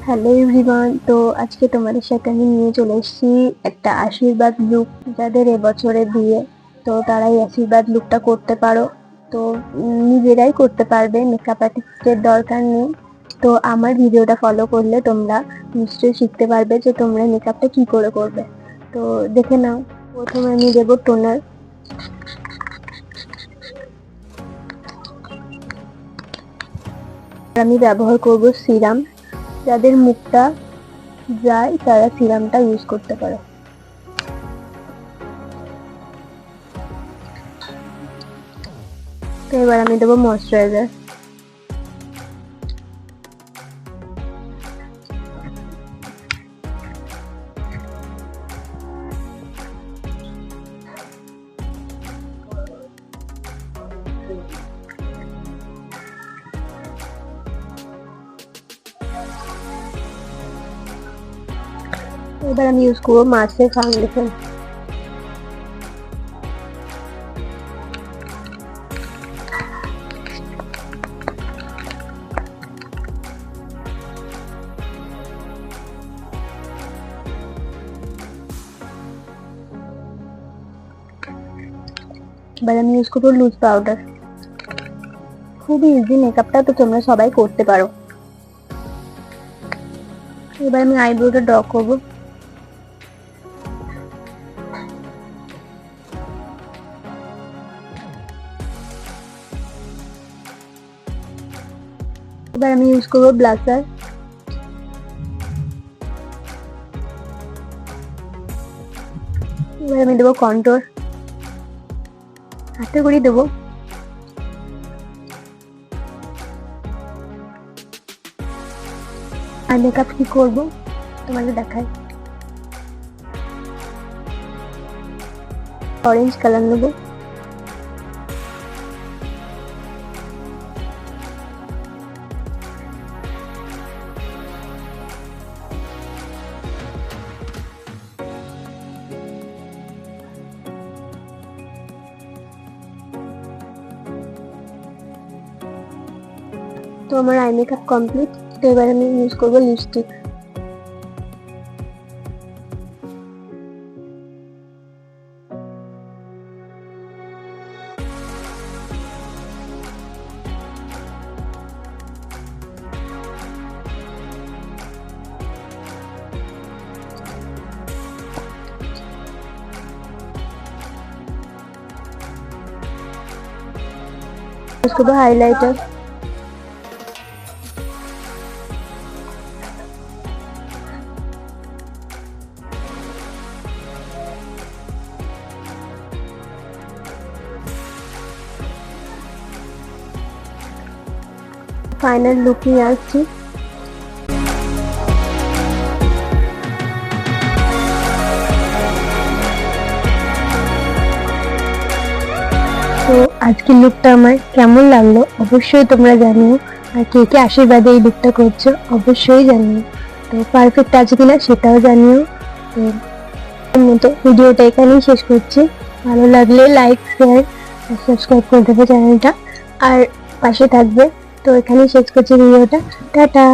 Hello everyone, তো আজকে তোমাদের সাথে আমি নিয়ে চলে এসেছি একটা আশীর্বাদ লুক। যাদের এবছরে বিয়ে, তো তারাই আশীর্বাদ লুকটা করতে পারো। তো নিজেরাই করতে পারবে, মেকআপ আর্টিস্টের দরকার নেই। তো আমার ভিডিওটা ফলো করলে তোমরা নিশ্চয়ই শিখতে পারবে যে তোমরা মেকআপটা কি করে করবে। তো দেখে নাও। প্রথমে আমি দেবো টোনার। আমি ব্যবহার করব সিরাম। যাদের মুখটা যায় তারা সিরামটা ইউজ করতে পারো। তো এবার আমি দেবো ময়শ্চারাইজার। এবার আমি ইউজ করবো মার্সের ফাউন্ডেশন। এবার আমি ইউজ করবো লুজ পাউডার। খুবই ইজি মেকআপটা, তো তোমরা সবাই করতে পারো। এবার আমি আইব্রোটা ড্র করবো। এবার আমি ইউজ করবো ব্লাশার। এবার আমি দেবো কন্ট্রোর, হাতে করে দেবো। আর মেকআপ কি করবো তোমাদের দেখাই। অরেঞ্জ কালার নেবো। তো আমার আই মেকআপ কমপ্লিট। তো এবার আমি ইউজ করবো লিপস্টিক। ইউজ করবো হাইলাইটার। ফাইনাল লুক নিয়ে আসছি। তো আজকের লুকটা আমার কেমন লাগলো অবশ্যই তোমরা জানিও। আর কে কে আশীর্বাদে এই লুকটা করছো অবশ্যই জানিও। তো পারফেক্ট আছে কিনা সেটাও জানিও। তো ভিডিওটা এখানেই শেষ করছি। ভালো লাগলে লাইক, শেয়ার, সাবস্ক্রাইব করে দেবে চ্যানেলটা, আর পাশে থাকবে। তো এখানেই শেষ করছি ভিডিওটা। টাটা।